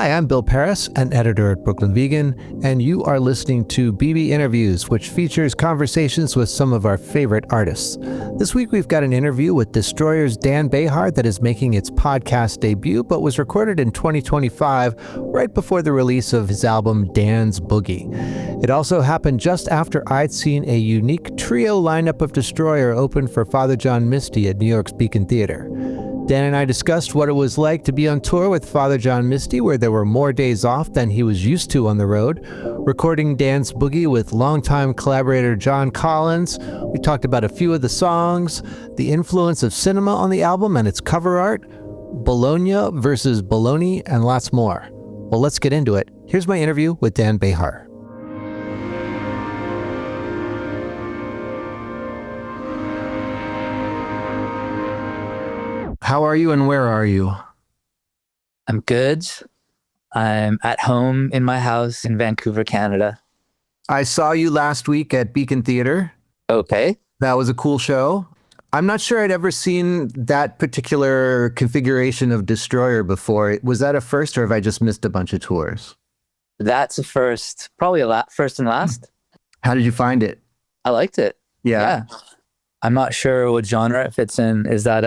Hi, I'm Bill Pearis, an editor at Brooklyn Vegan, and you are listening to BB Interviews, which features conversations with some of our favorite artists. This week we've got an interview with Destroyer's Dan Bejar that is making its podcast debut, but was recorded in 2025, right before the release of his album Dan's Boogie. It also happened just after I'd seen a unique trio lineup of Destroyer open for Father John Misty at New York's Beacon Theater. Dan and I discussed what it was like to be on tour with Father John Misty, where there were more days off than he was used to on the road, recording Dan's Boogie with longtime collaborator John Collins. We talked about a few of the songs, the influence of cinema on the album and its cover art, Bologna Vs Baloney, and lots more. Well, let's get into it. Here's my interview with Dan Bejar. How are you and where are you? I'm good. I'm at home in my house in Vancouver, Canada. I saw you last week at Beacon Theater. Okay. That was a cool show. I'm not sure I'd ever seen that particular configuration of Destroyer before. Was that a first, or have I just missed a bunch of tours? That's a first. Probably first and last. How did you find it? I liked it. Yeah. I'm not sure what genre it fits in. Is that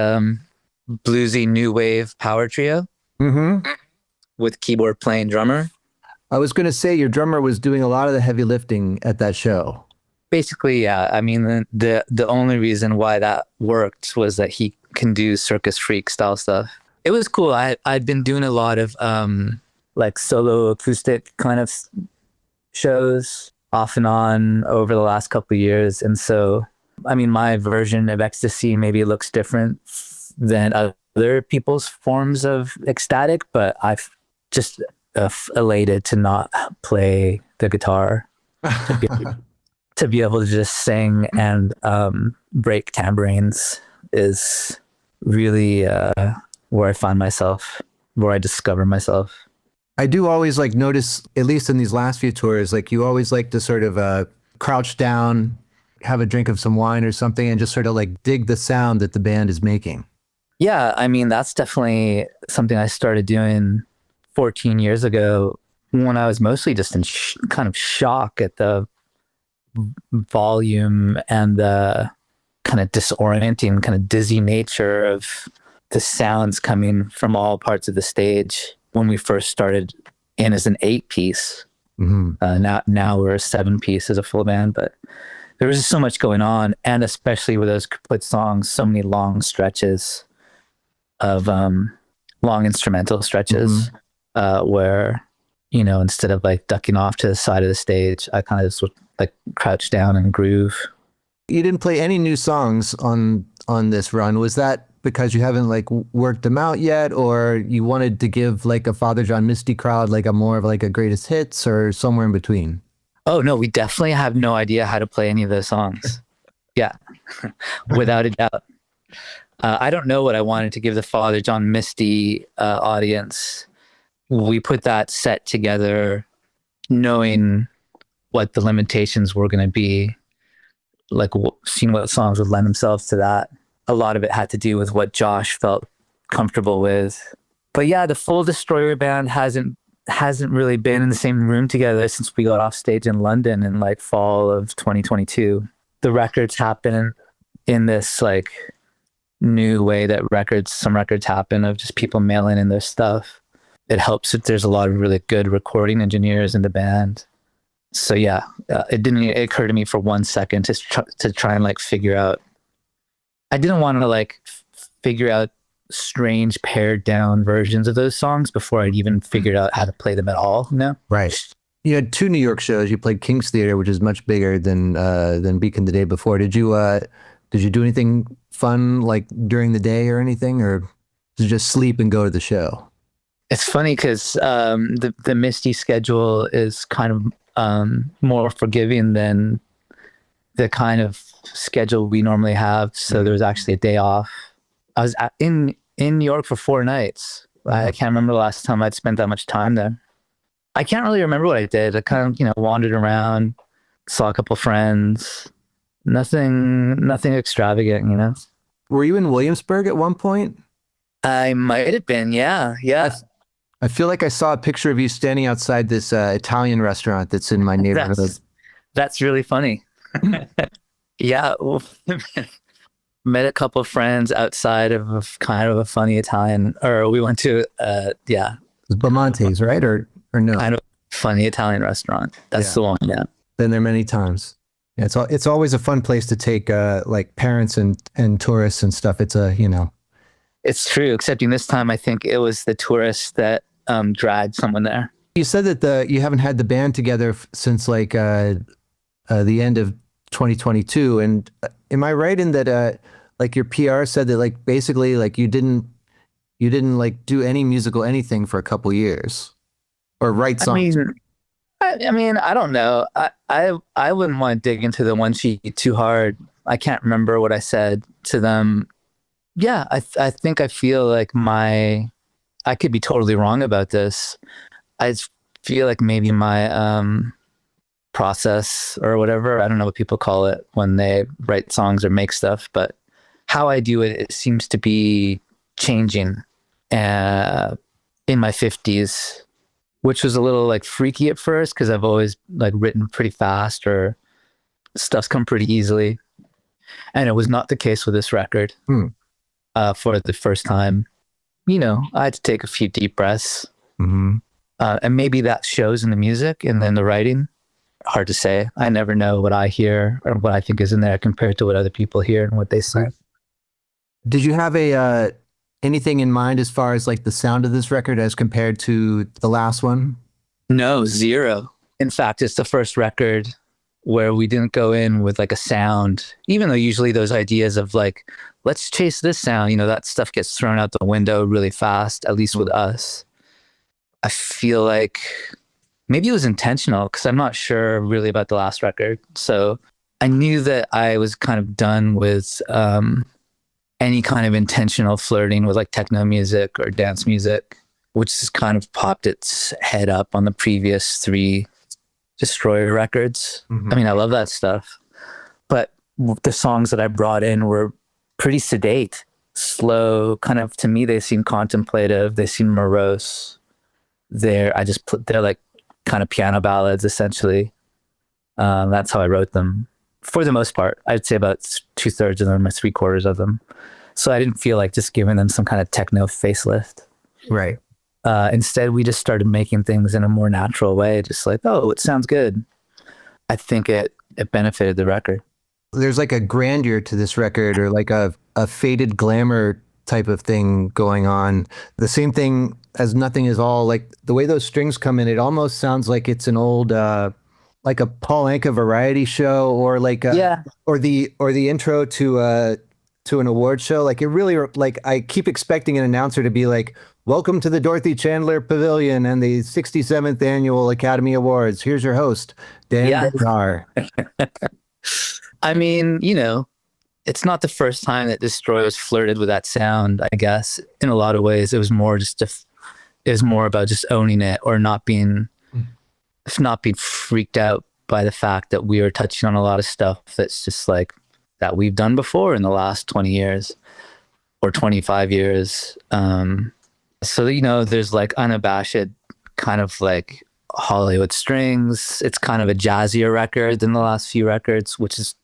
bluesy new wave power trio? Mm-hmm. With keyboard playing drummer? I was going to say your drummer was doing a lot of the heavy lifting at that show. Basically, yeah. I mean, the only reason why that worked was that he can do circus freak style stuff. It was cool. I'd been doing a lot of like solo acoustic kind of shows off and on over the last couple of years. And so, I mean, my version of ecstasy maybe looks different than other people's forms of ecstatic, but I've just elated to not play the guitar, to be able to just sing and break tambourines is really where I find myself, where I discover myself. I do always notice, at least in these last few tours, you always like to sort of crouch down, have a drink of some wine or something, and just sort of dig the sound that the band is making. Yeah, I mean, that's definitely something I started doing 14 years ago when I was mostly just in kind of shock at the volume and the kind of disorienting, kind of dizzy nature of the sounds coming from all parts of the stage when we first started in as an 8-piece. Mm-hmm. Now we're a 7-piece as a full band, but there was just so much going on, and especially with those couplet songs, so many long stretches of long instrumental stretches, where, you know, instead of ducking off to the side of the stage, I kind of just crouch down and groove. You didn't play any new songs on this run. Was that because you haven't worked them out yet, or you wanted to give a Father John Misty crowd a more of a greatest hits, or somewhere in between? Oh no, we definitely have no idea how to play any of those songs. Yeah, without a doubt. I don't know what I wanted to give the Father John Misty audience. We put that set together knowing what the limitations were going to be, seeing what songs would lend themselves to that. A lot of it had to do with what Josh felt comfortable with. But yeah, the full Destroyer band hasn't really been in the same room together since we got off stage in London in fall of 2022. The records happen in this new way that some records happen, of just people mailing in their stuff. It helps that there's a lot of really good recording engineers in the band. So yeah, it didn't occur to me for 1 second to try and figure out. I didn't want to figure out strange pared down versions of those songs before I'd even figured out how to play them at all. No, right. You had 2 New York shows. You played King's Theater, which is much bigger than Beacon the day before. Did you do anything fun during the day or anything, or did you just sleep and go to the show? It's funny because the Misty schedule is kind of more forgiving than the kind of schedule we normally have. So there was actually a day off. I was in New York for 4 nights. I can't remember the last time I'd spent that much time there. I can't really remember what I did. I kind of, wandered around, saw a couple friends. Nothing extravagant, Were you in Williamsburg at one point? I might have been, yeah. I feel like I saw a picture of you standing outside this Italian restaurant that's in my neighborhood. That's really funny. Yeah, well, met a couple of friends outside of kind of a funny Italian, or we went to yeah, It's Bamonte's, right? Or no? kind of funny Italian restaurant. That's the one. Yeah, been there many times. Yeah, it's always a fun place to take like parents and tourists and stuff. It's it's true. Excepting this time, I think it was the tourists that dragged someone there. You said that you haven't had the band together since like the end of 2022, and am I right in that like your PR said that like basically like you didn't like do any musical anything for a couple years or write songs? I mean, I don't know. I wouldn't want to dig into the one sheet too hard. I can't remember what I said to them. Yeah, I think I feel like I could be totally wrong about this. I feel like maybe my process or whatever, I don't know what people call it when they write songs or make stuff, but how I do it seems to be changing in my 50s, which was a little like freaky at first because I've always like written pretty fast or stuff's come pretty easily. And it was not the case with this record. For the first time. I had to take a few deep breaths. And maybe that shows in the music and then the writing. Hard to say. I never know what I hear or what I think is in there compared to what other people hear and what they say. Did you have anything in mind as far as like the sound of this record as compared to the last one? No, zero. In fact, it's the first record where we didn't go in with like a sound, even though usually those ideas of like, let's chase this sound, that stuff gets thrown out the window really fast, at least with us. I feel like maybe it was intentional because I'm not sure really about the last record. So I knew that I was kind of done with any kind of intentional flirting with like techno music or dance music, which has kind of popped its head up on the previous 3 Destroyer records. I mean, I love that stuff, but the songs that I brought in were pretty sedate, slow, kind of, to me, they seem contemplative. They seem morose. They're like kind of piano ballads, essentially. That's how I wrote them. For the most part, I'd say about 2/3 of them or 3/4 of them. So I didn't feel like just giving them some kind of techno facelift. Right. Instead, we just started making things in a more natural way, just like, oh, it sounds good. I think it benefited the record. There's like a grandeur to this record, or like a faded glamour type of thing going on. The same thing as Nothing Is All, like the way those strings come in, it almost sounds like it's an old, like a Paul Anka variety show, or like or the intro to an award show. Like it really, like I keep expecting an announcer to be like, "Welcome to the Dorothy Chandler Pavilion and the 67th Annual Academy Awards. Here's your host, Dan Bejar." I mean, it's not the first time that Destroyers flirted with that sound, I guess. In a lot of ways, it was more about just owning it, or not being freaked out by the fact that we were touching on a lot of stuff that's just like that we've done before in the last 20 years or 25 years. So, there's like unabashed kind of like Hollywood strings. It's kind of a jazzier record than the last few records, which is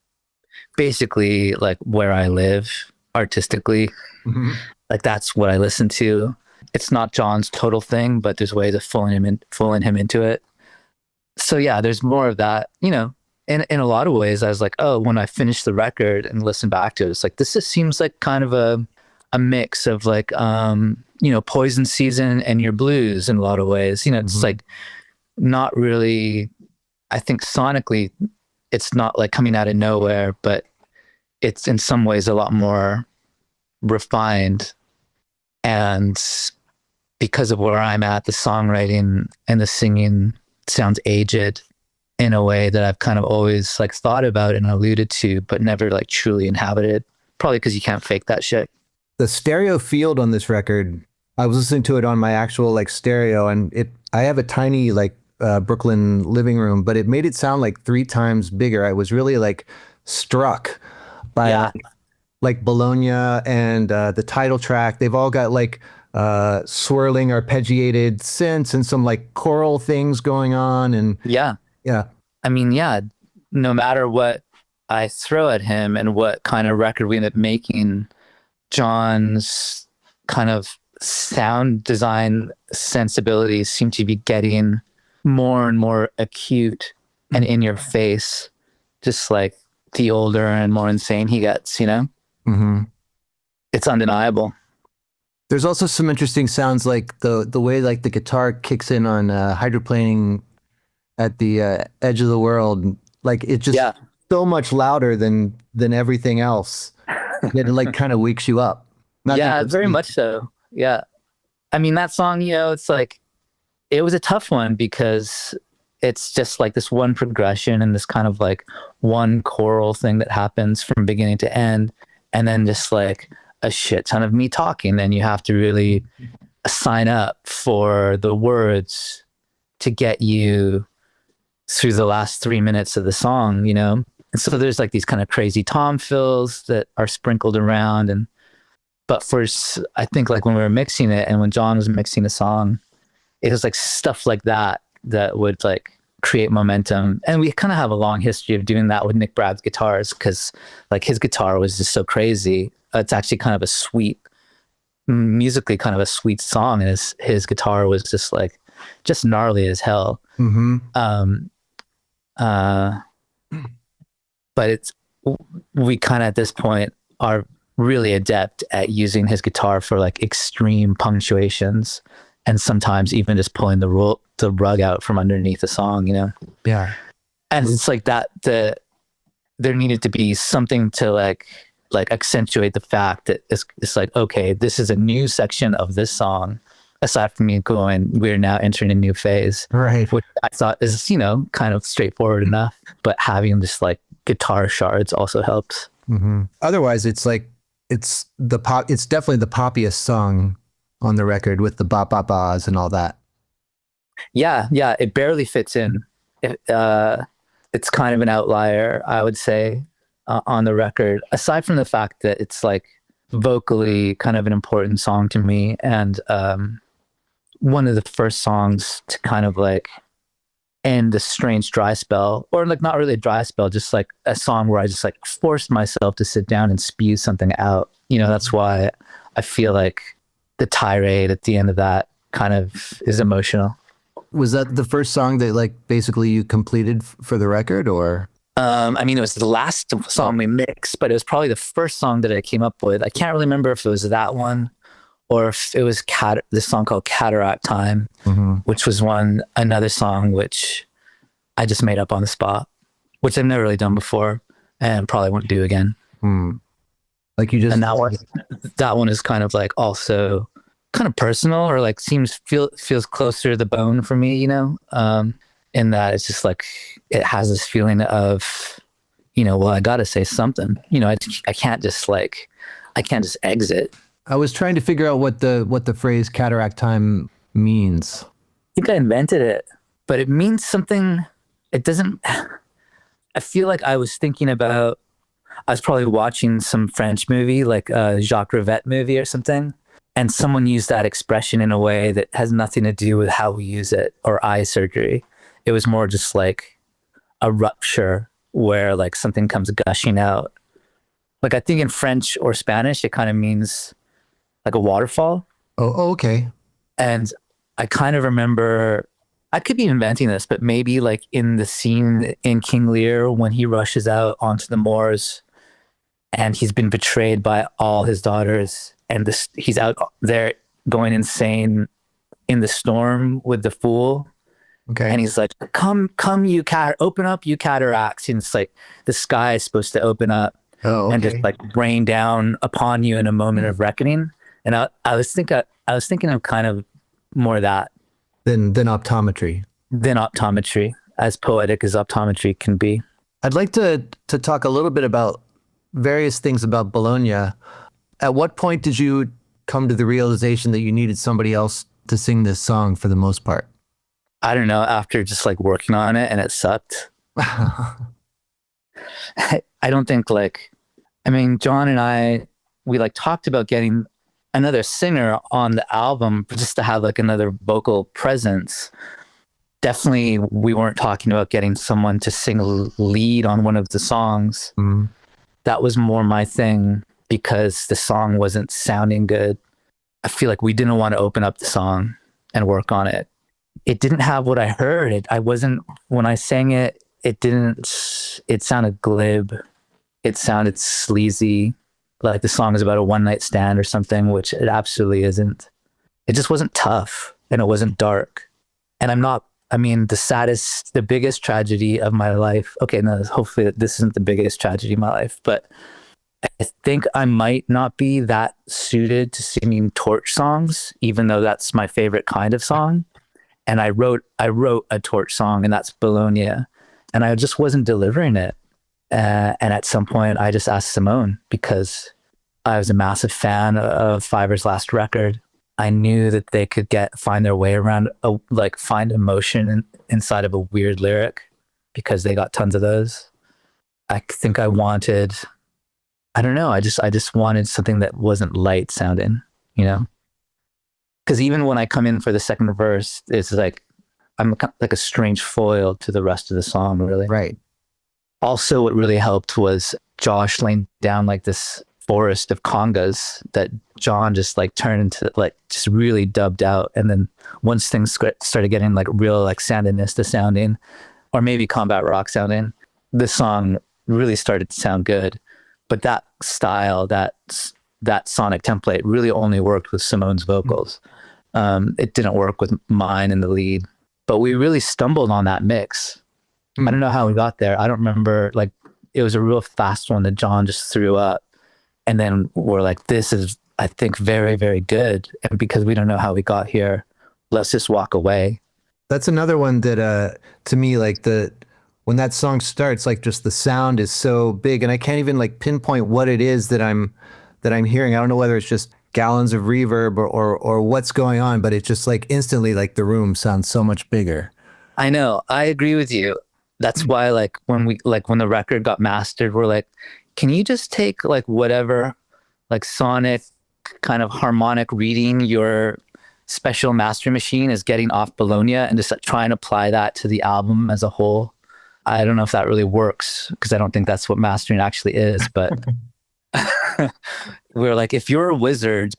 basically like where I live artistically. Like that's what I listen to. It's not John's total thing, but there's ways of fooling him into it. So yeah, there's more of that, in a lot of ways. I was like, oh, when I finished the record and listened back to it, it's like, this just seems like kind of a mix of like, Poison Season and Your Blues in a lot of ways. It's like not really, I think sonically, it's not like coming out of nowhere, but it's in some ways a lot more refined. And because of where I'm at, the songwriting and the singing sounds aged in a way that I've kind of always like thought about and alluded to, but never like truly inhabited. Probably because you can't fake that shit. The stereo field on this record, I was listening to it on my actual like stereo, and I have a tiny like Brooklyn living room, but it made it sound like 3 times bigger. I was really like struck by like Bologna and the title track. They've all got like swirling arpeggiated synths and some like choral things going on. And Yeah. yeah, I mean, yeah, no matter what I throw at him and what kind of record we end up making, John's kind of sound design sensibilities seem to be getting more and more acute and in your face, just like the older and more insane he gets, you know? mm-hmm. It's undeniable. There's also some interesting sounds, like the way like the guitar kicks in on hydroplaning at the edge of the world. Like it's just so much louder than everything else. It like kind of wakes you up. Yeah, very much so. Yeah. I mean, that song, you know, it's like, it was a tough one because it's just like this one progression and this kind of like one choral thing that happens from beginning to end. And then just like a shit ton of me talking. Then you have to really sign up for the words to get you through the last 3 minutes of the song, you know? And so there's like these kind of crazy tom fills that are sprinkled around. And but first, I think like when we were mixing it and when John was mixing the song, it was like stuff like that would like create momentum. And we kind of have a long history of doing that with Nick Bradd's guitars because like his guitar was just so crazy. It's actually kind of a sweet, musically kind of a sweet song. And his guitar was just like, just gnarly as hell. Mm-hmm. But we kind of at this point are really adept at using his guitar for like extreme punctuations and sometimes even just pulling the rug out from underneath the song, you know? Yeah. And it's like that, there needed to be something to like accentuate the fact that it's like, okay, this is a new section of this song. Aside from me going, we're now entering a new phase. Right. Which I thought is, you know, kind of straightforward enough, but having this like guitar shards also helps. Mm-hmm. Otherwise, it's like, it's definitely the poppiest song on the record with the ba-ba-bas and all that. Yeah. It barely fits in. It's kind of an outlier, I would say, on the record, aside from the fact that it's like vocally kind of an important song to me. And one of the first songs to kind of like end a strange dry spell, or like not really a dry spell, just like a song where I just like forced myself to sit down and spew something out. You know, that's why I feel like the tirade at the end of that kind of is emotional. Was that the first song that like basically you completed for the record, or? I mean, it was the last song we mixed, but it was probably the first song that I came up with. I can't really remember if it was that one or if it was this song called Cataract Time, mm-hmm. which was another song which I just made up on the spot, which I've never really done before and probably won't do again. Like you just... And that one is kind of like also kind of personal, or like feels closer to the bone for me, you know, in that it's just like, it has this feeling of, you know, well, I got to say something, you know, I can't just exit. I was trying to figure out what the phrase cataract time means. I think I invented it, but it means something. It doesn't, I feel like I was probably watching some French movie, like a Jacques Rivette movie or something. And someone used that expression in a way that has nothing to do with how we use it or eye surgery. It was more just like a rupture where like something comes gushing out. Like I think in French or Spanish, it kind of means like a waterfall. Oh, okay. And I kind of remember, I could be inventing this, but maybe like in the scene in King Lear when he rushes out onto the moors and he's been betrayed by all his daughters, and he's out there going insane in the storm with the fool. Okay. And he's like, come, you open up, you cataracts. And it's like the sky is supposed to open up and just like rain down upon you in a moment of reckoning. And I was thinking of kind of more that than optometry. Than optometry, as poetic as optometry can be. I'd like to talk a little bit about various things about Bologna. At what point did you come to the realization that you needed somebody else to sing this song for the most part? I don't know, after just like working on it and it sucked. I don't think John and I, we like talked about getting another singer on the album, just to have like another vocal presence. Definitely, we weren't talking about getting someone to sing a lead on one of the songs. That was more my thing because the song wasn't sounding good. I feel like we didn't want to open up the song and work on it. It didn't have what I heard. When I sang it, it sounded glib. It sounded sleazy, like the song is about a one night stand or something, which it absolutely isn't. It just wasn't tough and it wasn't dark. And the biggest tragedy of my life. Okay, no, hopefully this isn't the biggest tragedy of my life, but I think I might not be that suited to singing torch songs, even though that's my favorite kind of song. And I wrote a torch song, and that's Bologna, and I just wasn't delivering it. And at some point, I just asked Simone, because I was a massive fan of Fiverr's last record. I knew that they could find their way around, find emotion inside of a weird lyric, because they got tons of those. I think I wanted, I don't know, I just wanted something that wasn't light sounding, you know? Because even when I come in for the second verse, it's like, I'm like a strange foil to the rest of the song, really. Right. Also, what really helped was Josh laying down like this forest of congas that John just like turned into like just really dubbed out. And then once things started getting like real like Sandinista sounding, or maybe combat rock sounding, the song really started to sound good. But that style, that sonic template really only worked with Simone's vocals. It didn't work with mine in the lead. But we really stumbled on that mix. I don't know how we got there. I don't remember, like, it was a real fast one that John just threw up. And then we're like, this is, I think, very, very good. And because we don't know how we got here, let's just walk away. That's another one that, to me, like when that song starts, like just the sound is so big, and I can't even like pinpoint what it is that I'm hearing. I don't know whether it's just gallons of reverb or what's going on, but it's just like instantly, like the room sounds so much bigger. I know. I agree with you. That's why, like, when the record got mastered, we're like, can you just take like whatever, like sonic kind of harmonic reading your special master machine is getting off Bologna, and just like, try and apply that to the album as a whole. I don't know if that really works, because I don't think that's what mastering actually is, but we're like, if you're a wizard,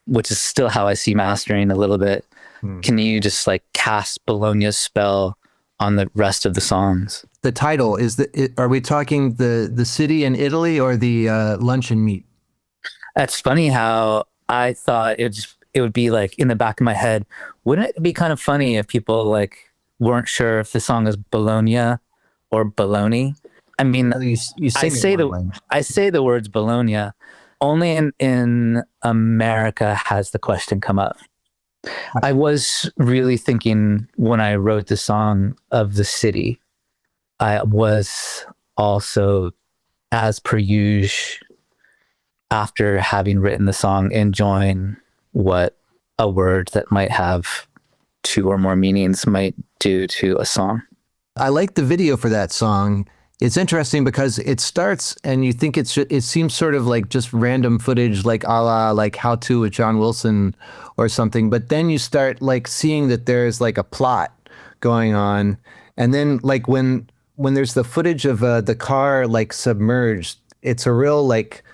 which is still how I see mastering a little bit, can you just like cast Bologna's spell on the rest of the songs? The title are we talking the city in Italy or the luncheon meat? That's funny how I thought it would be like in the back of my head. Wouldn't it be kind of funny if people like weren't sure if the song is Bologna or Baloney? I mean, I say the words Bologna. Only in America has the question come up. I was really thinking when I wrote the song of the city. I was also, as per usual, after having written the song, enjoying what a word that might have two or more meanings might do to a song. I like the video for that song. It's interesting because it starts and you think it seems sort of like just random footage, like a la like How To with John Wilson or something. But then you start like seeing that there's like a plot going on. And then like when there's the footage of the car like submerged, it's a real like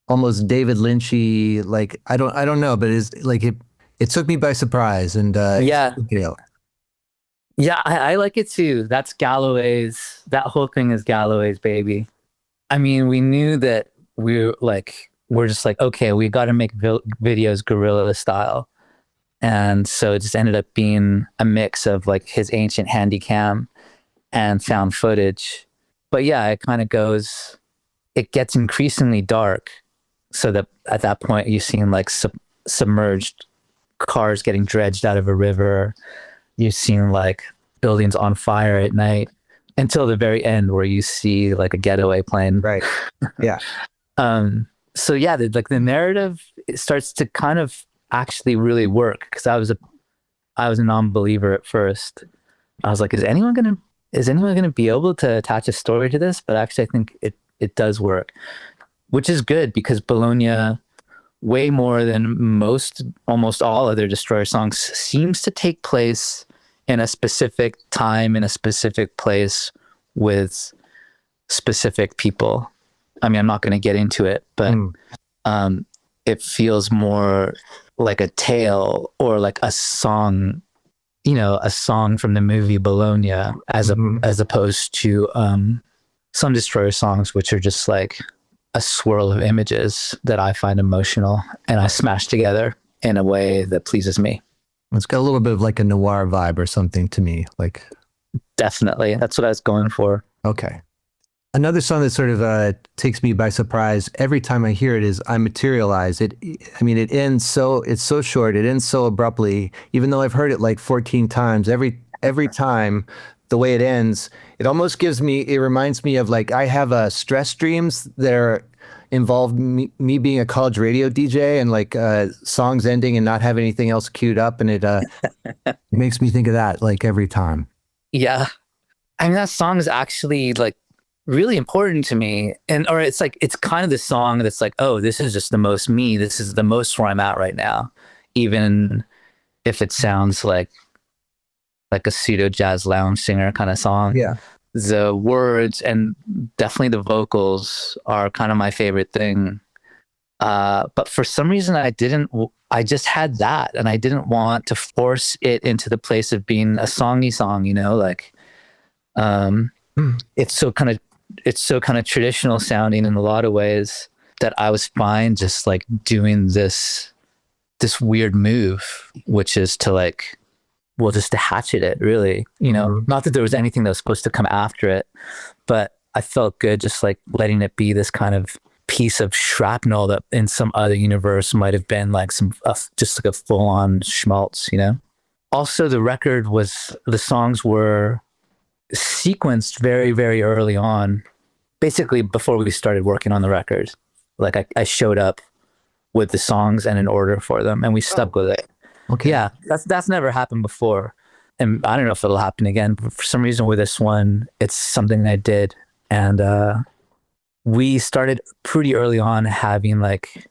almost David Lynchy, like I don't know, but it's like it took me by surprise. And yeah. Yeah, I like it too. That's Galloway's. That whole thing is Galloway's baby. I mean, we knew that we're just like, okay, we got to make videos guerrilla style. And so it just ended up being a mix of like his ancient handycam and found footage. But yeah, it gets increasingly dark. So that at that point, you're seeing like submerged cars getting dredged out of a river. You've seen like buildings on fire at night until the very end where you see like a getaway plane. Right. Yeah. So yeah, the narrative, it starts to kind of actually really work, because I was a non-believer at first. I was like, is anyone gonna be able to attach a story to this? But actually I think it does work, which is good, because Bologna way more than almost all other Destroyer songs, seems to take place in a specific time, in a specific place, with specific people. I mean, I'm not going to get into it, but it feels more like a tale or like a song, a song from the movie Bologna, as opposed to some Destroyer songs, which are just like a swirl of images that I find emotional and I smash together in a way that pleases me. It's got a little bit of like a noir vibe or something to me. Like, definitely. That's what I was going for. Okay. Another song that sort of takes me by surprise every time I hear it is I Materialize. It ends it's so short. It ends so abruptly, even though I've heard it like 14 times. Every time, the way it ends, it reminds me of like, I have stress dreams that involve me being a college radio DJ and like songs ending and not having anything else queued up. And it makes me think of that like every time. Yeah. I mean, that song is actually like really important to me. Or it's like, it's kind of the song that's like, oh, this is just the most me. This is the most where I'm at right now. Even if it sounds like a pseudo jazz lounge singer kind of song. Yeah. The words and definitely the vocals are kind of my favorite thing. But for some reason I just had that and I didn't want to force it into the place of being a songy song, like, it's so kind of traditional sounding in a lot of ways that I was fine just like doing this weird move, which is to like, well, just to hatchet it, really, not that there was anything that was supposed to come after it, but I felt good just like letting it be this kind of piece of shrapnel that in some other universe might have been like just like a full-on schmaltz, Also, the songs were sequenced very, very early on, basically before we started working on the record. Like I showed up with the songs and an order for them and we stuck with it. Okay. Yeah, that's never happened before. And I don't know if it'll happen again, but for some reason with this one, it's something I did. And we started pretty early on having like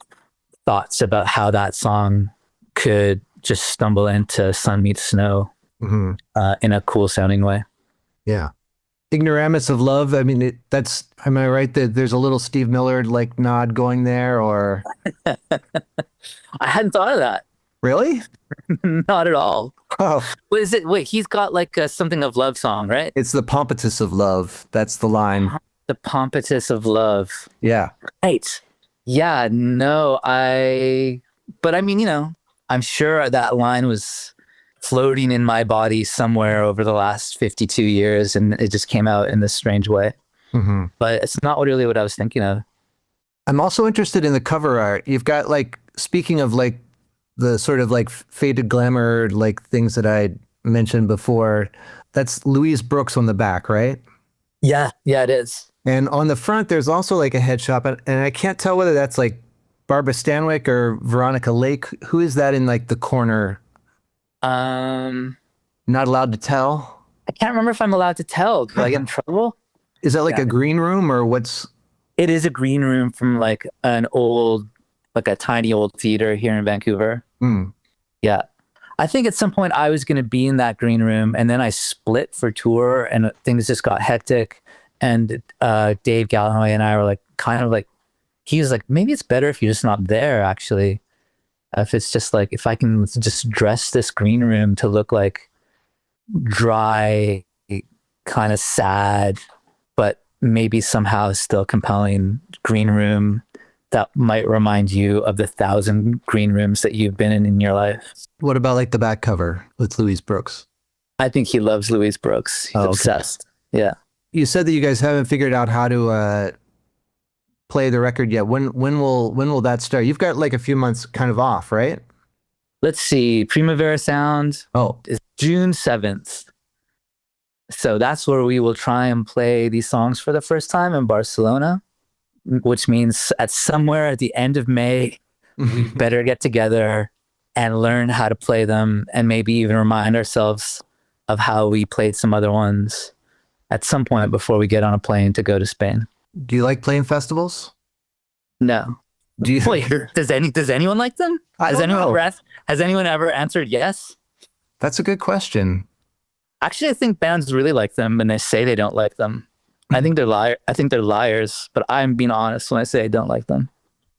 thoughts about how that song could just stumble into Sun Meets Snow in a cool sounding way. Yeah. Ignoramus of Love. I mean, am I right that there's a little Steve Miller like nod going there, or? I hadn't thought of that. Really? Not at all. Oh. What is it? Wait, he's got like something of love song, right? It's the Pompatus of Love. That's the line. The Pompatus of Love. Yeah. Right. Yeah, no, but I mean, I'm sure that line was floating in my body somewhere over the last 52 years and it just came out in this strange way. But it's not really what I was thinking of. I'm also interested in the cover art. You've got like, speaking of like the sort of like faded glamour, like things that I mentioned before, that's Louise Brooks on the back, right? Yeah, it is. And on the front, there's also like a head shop, and I can't tell whether that's like Barbara Stanwyck or Veronica Lake. Who is that in like the corner? Not allowed to tell? I can't remember if I'm allowed to tell. Do I get in trouble? Is that like a green room or what's? It is a green room from like a tiny old theater here in Vancouver. Yeah. I think at some point I was going to be in that green room and then I split for tour and things just got hectic. And Dave Galloway and I were like, kind of like, he was like, maybe it's better if you're just not there, actually. If it's just like, if I can just dress this green room to look like dry, kind of sad, but maybe somehow still compelling green room that might remind you of the 1,000 green rooms that you've been in your life. What about like the back cover with Louise Brooks? I think he loves Louise Brooks. He's obsessed. Yeah. You said that you guys haven't figured out how to play the record yet. When will that start? You've got like a few months kind of off, right? Let's see. Primavera Sound is June 7th. So that's where we will try and play these songs for the first time in Barcelona, which means somewhere at the end of May, we better get together and learn how to play them and maybe even remind ourselves of how we played some other ones at some point before we get on a plane to go to Spain. Do you like playing festivals? No. Do you? Wait, does anyone like them? I don't know. Has anyone ever answered yes? That's a good question. Actually, I think bands really like them when they say they don't like them. I think they're liars, but I'm being honest when I say I don't like them.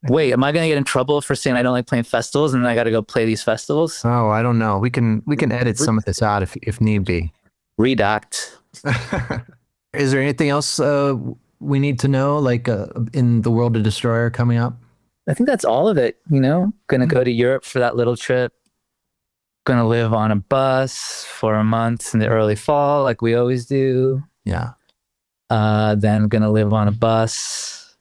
Wait, am I going to get in trouble for saying I don't like playing festivals and then I got to go play these festivals? Oh, I don't know. We can edit some of this out if need be. Redact. Is there anything else we need to know, like in the world of Destroyer coming up? I think that's all of it, Gonna go to Europe for that little trip. Gonna live on a bus for a month in the early fall, like we always do. Yeah. Then gonna live on a bus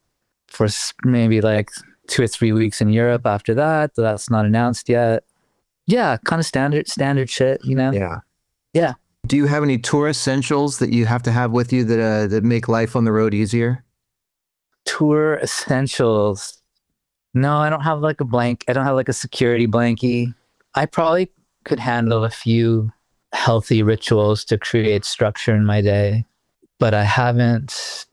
for maybe like 2 or 3 weeks in Europe after that. But that's not announced yet. Yeah, kind of standard shit, Yeah. Yeah. Do you have any tour essentials that you have to have with you that make life on the road easier? Tour essentials. No, I don't have like I don't have like a security blankie. I probably could handle a few healthy rituals to create structure in my day, but I haven't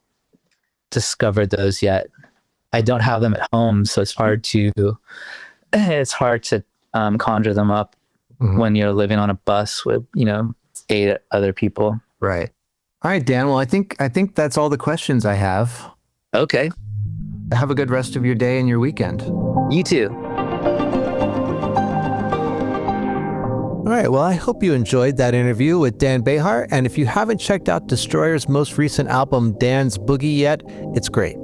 discovered those yet. I don't have them at home, so it's hard to conjure them up when you're living on a bus with 8 other people. Right. All right, Dan. Well, I think that's all the questions I have. Okay. Have a good rest of your day and your weekend. You too. All right, well, I hope you enjoyed that interview with Dan Bejar, and if you haven't checked out Destroyer's most recent album, Dan's Boogie, yet, it's great.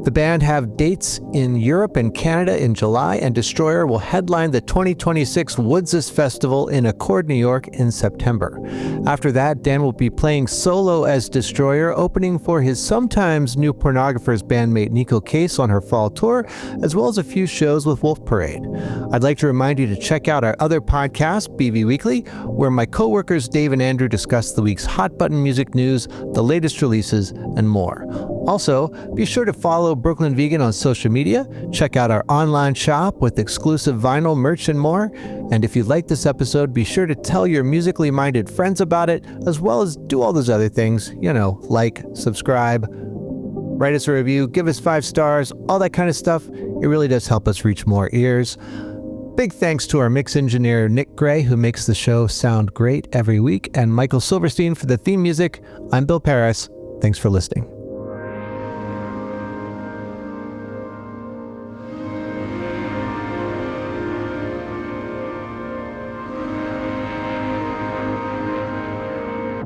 The band have dates in Europe and Canada in July, and Destroyer will headline the 2026 Woods' Festival in Accord, New York in September. After that, Dan will be playing solo as Destroyer, opening for his sometimes New Pornographers bandmate Nico Case on her fall tour, as well as a few shows with Wolf Parade. I'd like to remind you to check out our other podcast, BV Weekly, where my coworkers Dave and Andrew discuss the week's hot button music news, the latest releases, and more. Also, be sure to follow Brooklyn Vegan on social media, check out our online shop with exclusive vinyl, merch, and more. And if you like this episode, be sure to tell your musically minded friends about it, as well as do all those other things, like, subscribe, write us a review, give us 5 stars, all that kind of stuff. It really does help us reach more ears. Big thanks to our mix engineer, Nick Gray, who makes the show sound great every week, and Michael Silverstein for the theme music. I'm Bill Pearis. Thanks for listening.